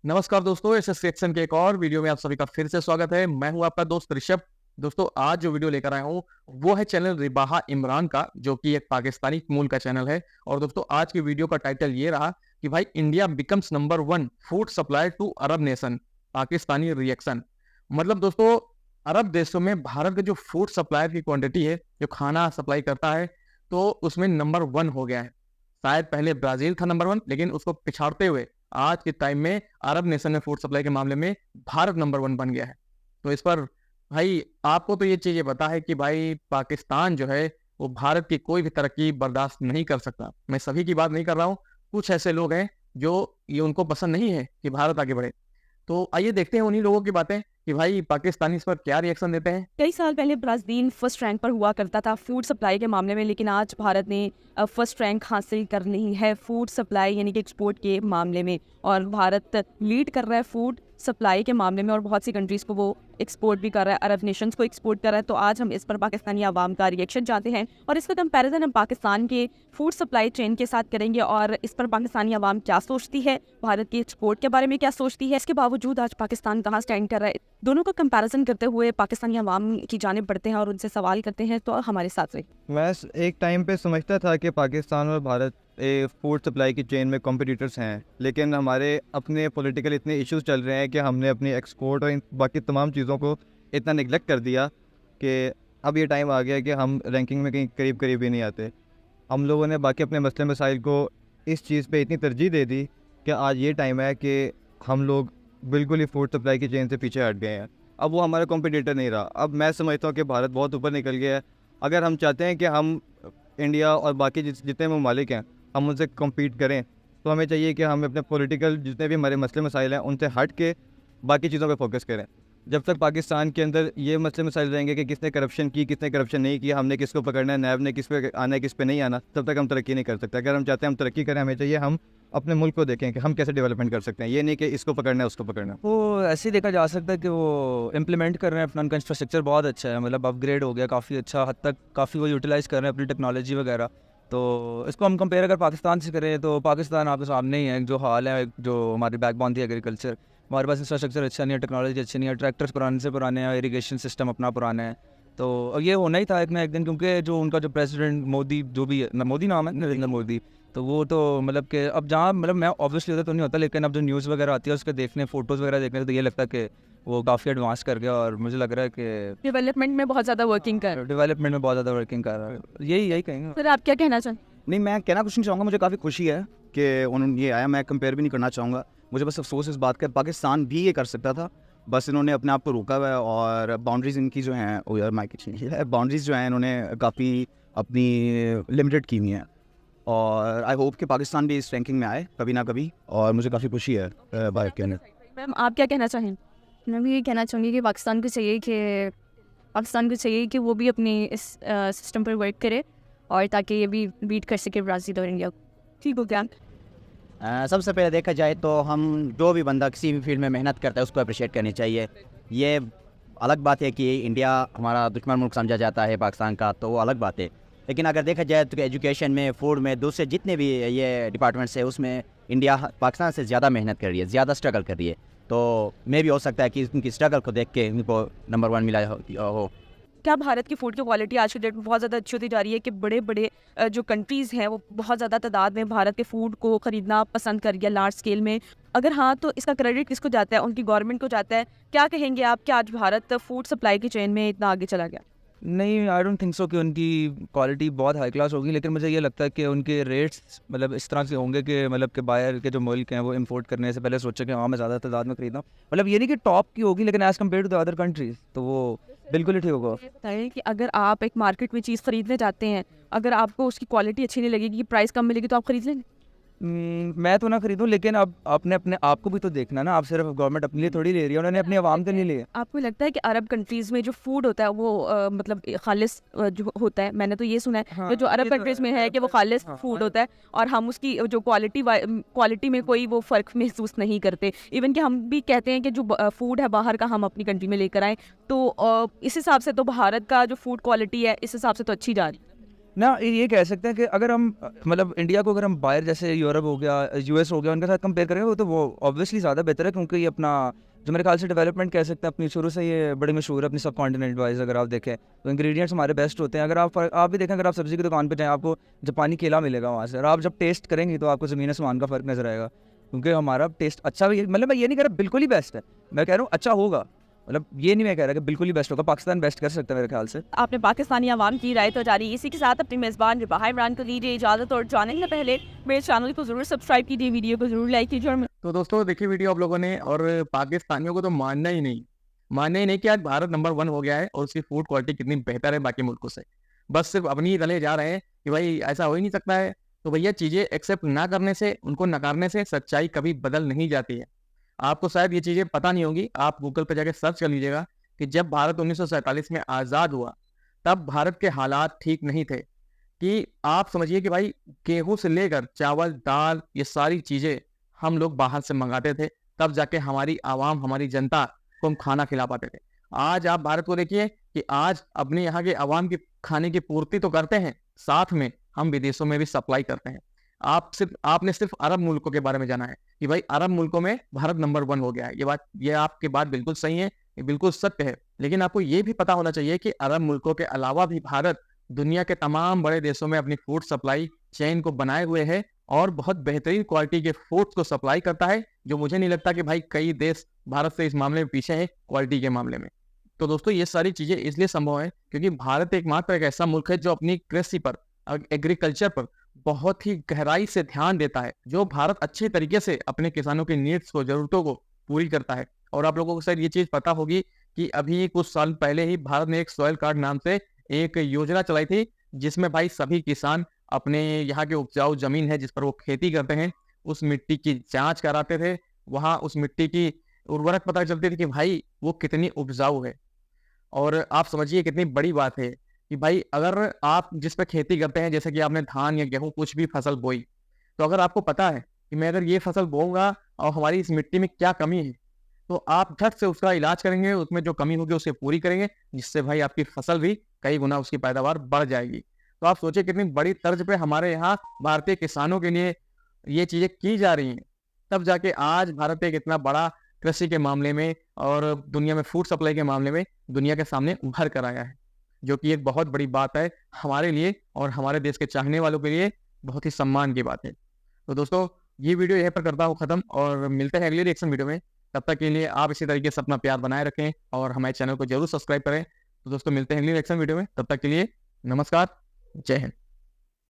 नमस्कार दोस्तों, इस सेक्शन के एक और वीडियो में आप सभी का फिर से स्वागत है। मैं हूं आपका दोस्त ऋषभ। दोस्तों, आज जो वीडियो लेकर आया हूं वो है चैनल रिबाहा इमरान का, जो कि एक पाकिस्तानी मूल का चैनल है। और दोस्तों, आज की वीडियो का टाइटल ये रहा कि भाई India becomes number 1 food supply to Arab nation, Pakistani reaction. मतलब दोस्तों, अरब देशों में भारत का जो फूड सप्लायर की क्वांटिटी है, जो खाना सप्लाई करता है, तो उसमें नंबर 1 हो गया है। शायद पहले ब्राजील था नंबर 1, लेकिन उसको पिछाड़ते हुए आज के टाइम में अरब नेशन में फूड सप्लाई के मामले में भारत नंबर 1 बन गया है। तो इस पर भाई आपको तो ये चीज़ ये पता है कि भाई पाकिस्तान जो है वो भारत की कोई भी तरक्की बर्दाश्त नहीं कर सकता। मैं सभी की बात नहीं कर रहा हूँ, कुछ ऐसे लोग हैं जो ये उनको पसंद नहीं है कि भारत आगे बढ़े। तो आइए देखते हैं उन्हीं लोगों की बातें कि भाई पाकिस्तानी इस पर क्या रिएक्शन देते हैं। कई साल पहले ब्राज़ील फर्स्ट रैंक पर हुआ करता था फूड सप्लाई के मामले में, लेकिन आज भारत ने फर्स्ट रैंक हासिल कर ली है फूड सप्लाई यानी कि एक्सपोर्ट के मामले में। और भारत लीड कर रहा है फूड सप्लाई के मामले में, और बहुत सी कंट्रीज़ को वो एक्सपोर्ट भी कर रहा है, अरब नेशंस को एक्सपोर्ट कर रहा है। तो आज हम इस पर पाकिस्तानी आवाम का रिएक्शन चाहते हैं और इसका कंपैरिजन हम पाकिस्तान के फूड सप्लाई चेन के साथ करेंगे और इस पर पाकिस्तानी आवाम क्या सोचती है, भारत के एक्सपोर्ट के बारे में क्या सोचती है, इसके बावजूद आज पाकिस्तान कहाँ स्टैंड कर रहा है। दोनों का कंपैरिजन करते हुए पाकिस्तानी आवाम की जानिब बढ़ते हैं और उनसे सवाल करते हैं। तो हमारे साथ रहिए। एक टाइम पे समझता था कि पाकिस्तान और भारत फूड सप्लाई की चेन में कॉम्पिटिटर्स हैं, लेकिन हमारे अपने पॉलिटिकल इतने इश्यूज चल रहे हैं कि हमने अपनी एक्सपोर्ट और इन बाकी तमाम चीज़ों को इतना निगलेक्ट कर दिया कि अब ये टाइम आ गया कि हम रैंकिंग में कहीं करीब करीब ही नहीं आते। हम लोगों ने बाकी अपने मसले मसाइल को इस चीज़ पे इतनी तरजीह दे दी कि आज ये टाइम है कि हम लोग बिल्कुल ही फूड सप्लाई की चेन से पीछे हट गए हैं। अब वो हमारा कॉम्पिटिटर नहीं रहा। अब मैं समझता हूँ कि भारत बहुत ऊपर निकल गया है। अगर हम चाहते हैं कि हम इंडिया और बाकी जितने ममालिक हैं हम उनसे कम्पीट करें, तो हमें चाहिए कि हम अपने पॉलिटिकल जितने भी हमारे मसले मसाइल हैं उनसे हट के बाकी चीज़ों पे फोकस करें। जब तक पाकिस्तान के अंदर ये मसले मसाइल रहेंगे कि किसने करप्शन की, किसने करप्शन नहीं किया, हमने किसको पकड़ना है, नैब ने किस पे आना है, किस पे नहीं आना, तब तक हम तरक्की नहीं कर सकते। अगर हम चाहते हैं हम तरक्की करें, हमें चाहिए हम अपने मुल्क को देखें कि हम कैसे डेवलपमेंट कर सकते हैं। ये नहीं कि इसको पकड़ना है उसको पकड़ना है। वो ऐसे ही देखा जा सकता है कि वो इम्प्लीमेंट कर रहे हैं अपना, उनका इंफ्रास्ट्रक्चर बहुत अच्छा है, मतलब अपग्रेड हो गया काफ़ी अच्छा हद तक, काफ़ी वो यूटिलाइज़ कर रहे हैं अपनी टेक्नोलॉजी वगैरह। तो इसको हम कंपेयर अगर पाकिस्तान से करें तो पाकिस्तान आपके सामने ही है, जो हाल है, जो हमारी बैकबोन थी एग्रीकल्चर। हमारे पास इंफ्रास्ट्रक्चर अच्छा नहीं है, टेक्नोलॉजी अच्छी नहीं है, ट्रैक्टर्स पुराने से पुराने हैं, इरीगेशन सिस्टम अपना पुराना है। तो ये होना ही था एक ना एक दिन, क्योंकि जो उनका जो प्रेसिडेंट मोदी, जो भी है, मोदी नाम है, नरेंद्र मोदी, तो वो तो मतलब कि अब जहाँ मतलब मैं ऑब्वियसली होता तो नहीं होता, लेकिन अब जो न्यूज़ वगैरह आती है उसके देखने, फ़ोटोज़ वगैरह देखने, तो ये लगता है कि वो काफ़ी एडवांस कर गया। और मुझे लग रहा है कि डेवलपमेंट में बहुत ज़्यादा वर्किंग कर। डेवलपमेंट में बहुत ज़्यादा वर्किंग कर रहा है। यही कहेंगे। सर, आप क्या कहना चाहें? नहीं, मैं कहना कुछ नहीं चाहूँगा। मुझे काफ़ी खुशी है कि उन्होंने ये आया। मैं कंपेयर भी नहीं करना चाहूँगा। मुझे बस अफसोस इस बात का, पाकिस्तान भी ये कर सकता था, बस इन्होंने अपने आप को रोका हुआ है। और बाउंड्रीज़ इनकी जो हैं, ओ यार माइक, बाउंड्रीज़ जो हैं इन्होंने काफ़ी अपनी लिमिटेड की हुई हैं। और आई होप कि पाकिस्तान भी इस रैंकिंग में आए कभी ना कभी, और मुझे काफ़ी खुशी है भारत के अंदर। मैम, आप क्या कहना चाहें? मैं भी ये कहना चाहूँगी कि पाकिस्तान को चाहिए कि वो भी अपनी इस सिस्टम पर वर्क करे, और ताकि ये भी बीट कर सके ब्राज़ील और इंडिया को। ठीक हो क्या? सबसे पहले देखा जाए तो हम जो भी बंदा किसी भी फील्ड में मेहनत करता है उसको अप्रिशिएट करनी चाहिए। ये अलग बात है कि इंडिया हमारा दुश्मन मुल्क समझा जाता है पाकिस्तान का, तो वो अलग बात है। लेकिन अगर देखा जाए तो एजुकेशन में, फूड में, दूसरे जितने भी ये डिपार्टमेंट्स है उसमें इंडिया पाकिस्तान से ज़्यादा मेहनत कर रही है, ज़्यादा स्ट्रगल कर रही है। तो मे भी हो सकता है कि उनकी स्ट्रगल को देख के इनको नंबर 1 मिला हो। क्या भारत की फूड की क्वालिटी आज के डेट में बहुत ज़्यादा अच्छी होती जा रही है कि बड़े बड़े जो कंट्रीज़ हैं वो बहुत ज़्यादा तादाद में भारत के फूड को ख़रीदना पसंद कर गया लार्ज स्केल में? अगर हाँ, तो इसका क्रेडिट किसको जाता है? उनकी गवर्नमेंट को जाता है? क्या कहेंगे आप कि आज भारत फूड सप्लाई की चेन में इतना आगे चला गया? नहीं, आई डोंट थिंक सो कि उनकी क्वालिटी बहुत हाई क्लास होगी, लेकिन मुझे ये लगता है कि उनके रेट्स मतलब इस तरह से होंगे कि मतलब कि बाहर के जो मुल्क हैं वो इंपोर्ट करने से पहले सोचे कि हाँ मैं ज़्यादा तादाद में खरीदना, मतलब ये नहीं कि टॉप की होगी, लेकिन as compare to the other countries तो वो बिल्कुल ही ठीक होगा। ये बताइए कि अगर आप एक मार्केट में चीज़ खरीदने जाते हैं, अगर आपको उसकी क्वालिटी अच्छी नहीं लगेगी, प्राइस कम मिलेगी, तो आप खरीद लेंगे? मैं तो ना खरीदूं, लेकिन अब आपने अपने आप को भी तो देखना ना। आप सिर्फ गवर्नमेंट अपने लिए थोड़ी ले रही है, उन्होंने अपनी आवाम के लिए लिए। आपको लगता है कि अरब कंट्रीज़ में जो फूड होता है वो मतलब खालिस जो होता है? मैंने तो ये सुना है हाँ, कि जो अरब ये तो कंट्रीज़ में है, है कि वो खालिस हाँ, फूड होता है और हम उसकी जो क्वालिटी में कोई वो फ़र्क महसूस नहीं करते। इवन कि हम भी कहते हैं कि जो फूड है बाहर का हम अपनी कंट्री में लेकर आएँ, तो इस हिसाब से तो भारत का जो फूड क्वालिटी है इस हिसाब से तो अच्छी जा रही है। ना ये कह सकते हैं कि अगर हम मतलब इंडिया को अगर हम बाहर जैसे यूरोप हो गया, यूएस हो गया, उनके साथ कंपेयर करेंगे तो वो ऑब्वियसली ज़्यादा बेहतर है, क्योंकि ये अपना जो मेरे ख्याल से डेवलपमेंट कह सकते हैं अपनी शुरू से ये बड़ी मशहूर है अपनी सब कॉन्टिनेंट वाइज। अगर आप देखें तो इंग्रेडिएंट्स हमारे बेस्ट होते हैं। अगर आप भी देखें, अगर आप सब्जी की दुकान पे जाएँ आपको जापानी केला मिलेगा वहाँ से, और आप जब टेस्ट करेंगे तो आपको ज़मीन आसमान का फ़र्क नज़र आएगा, क्योंकि हमारा टेस्ट अच्छा भी है। मतलब मैं ये नहीं कह रहा बिल्कुल ही बेस्ट है, मैं कह रहा हूँ अच्छा होगा। मतलब ये नहीं मैं कह रहा कि बिल्कुल ही बेस्ट होगा, पाकिस्तान बेस्ट कर सकता है मेरे ख्याल से। आपने पाकिस्तानी अवाम की राय तो जारी। इसी के साथ अपने मेज़बान रिबाहा इमरान को दीजिए इजाज़त, और जाने से पहले मेरे चैनल को ज़रूर सब्सक्राइब कीजिए, वीडियो को ज़रूर लाइक कीजिए। और तो दोस्तों देखिए वीडियो आप लोगों ने, और पाकिस्तानियों को तो मानना ही नहीं कि आज भारत नंबर 1 हो गया है और उसकी फूड क्वालिटी कितनी बेहतर है बाकी मुल्कों से। बस सिर्फ अपनी ही तले जा रहे हैं कि भाई ऐसा हो ही नहीं सकता है। तो भैया चीज़ें एक्सेप्ट ना करने से, उनको नकारने से सच्चाई कभी बदल नहीं जाती है। आपको शायद ये चीज़ें पता नहीं होंगी, आप गूगल पे जाके सर्च कर लीजिएगा कि जब भारत 1947 में आज़ाद हुआ, तब भारत के हालात ठीक नहीं थे। कि आप समझिए कि भाई गेहूँ से लेकर चावल, दाल, ये सारी चीज़ें हम लोग बाहर से मँगाते थे, तब जाके हमारी आवाम, हमारी जनता को हम खाना खिला पाते थे। आज आप भारत को देखिए कि आज अपने यहाँ के आवाम की खाने की पूर्ति तो करते हैं, साथ में हम विदेशों में भी सप्लाई करते हैं। आपने सिर्फ़ अरब मुल्कों के बारे में जाना है कि भाई अरब मुल्कों में भारत नंबर 1 हो गया है। ये आपकी बात बिल्कुल सही है, ये बिल्कुल सत्य है। लेकिन आपको ये भी पता होना चाहिए कि अरब मुल्कों के अलावा भी भारत दुनिया के तमाम बड़े देशों में अपनी फूड सप्लाई चेन को बनाए हुए है और बहुत बेहतरीन क्वालिटी के फूड्स को सप्लाई करता है, जो मुझे नहीं लगता कि भाई कई देश भारत से इस मामले में पीछे हैं क्वालिटी के मामले में। तो दोस्तों ये सारी चीज़ें इसलिए संभव है क्योंकि भारत एकमात्र एक ऐसा मुल्क है जो अपनी कृषि पर, एग्रीकल्चर पर बहुत ही गहराई से ध्यान देता है, जो भारत अच्छे तरीके से अपने किसानों की नीड्स को, ज़रूरतों को पूरी करता है। और आप लोगों को शायद ये चीज़ पता होगी कि अभी कुछ साल पहले ही भारत ने एक सॉइल कार्ड नाम से एक योजना चलाई थी, जिसमें भाई सभी किसान अपने यहाँ की उपजाऊ ज़मीन है जिस पर वो खेती करते हैं, उस मिट्टी की जाँच कराते थे। वहाँ उस मिट्टी की उर्वरक पता चलती थी कि भाई वो कितनी उपजाऊ है। और आप समझिए कितनी बड़ी बात है कि भाई अगर आप जिस पे खेती करते हैं, जैसे कि आपने धान या गेहूँ कुछ भी फसल बोई, तो अगर आपको पता है कि मैं अगर ये फसल बोऊँगा और हमारी इस मिट्टी में क्या कमी है, तो आप झट से उसका इलाज करेंगे, उसमें जो कमी होगी उसे पूरी करेंगे, जिससे भाई आपकी फसल भी कई गुना उसकी पैदावार बढ़ जाएगी। तो आप सोचिए कितनी बड़ी तर्ज पे हमारे यहाँ भारतीय किसानों के लिए ये चीज़ें की जा रही हैं। तब जाके आज भारत एक इतना बड़ा कृषि के मामले में और दुनिया में फूड सप्लाई के मामले में दुनिया के सामने उभर कर आया है, जो कि एक बहुत बड़ी बात है हमारे लिए और हमारे देश के चाहने वालों के लिए बहुत ही सम्मान की बात है। तो दोस्तों ये वीडियो यहीं पर करता हूँ खत्म और मिलते हैं अगली रिएक्शन वीडियो में। तब तक के लिए आप इसी तरीके से अपना प्यार बनाए रखें और हमारे चैनल को जरूर सब्सक्राइब करें। तो दोस्तों मिलते हैं अगली रिएक्शन वीडियो में, तब तक के लिए नमस्कार, जय हिंद।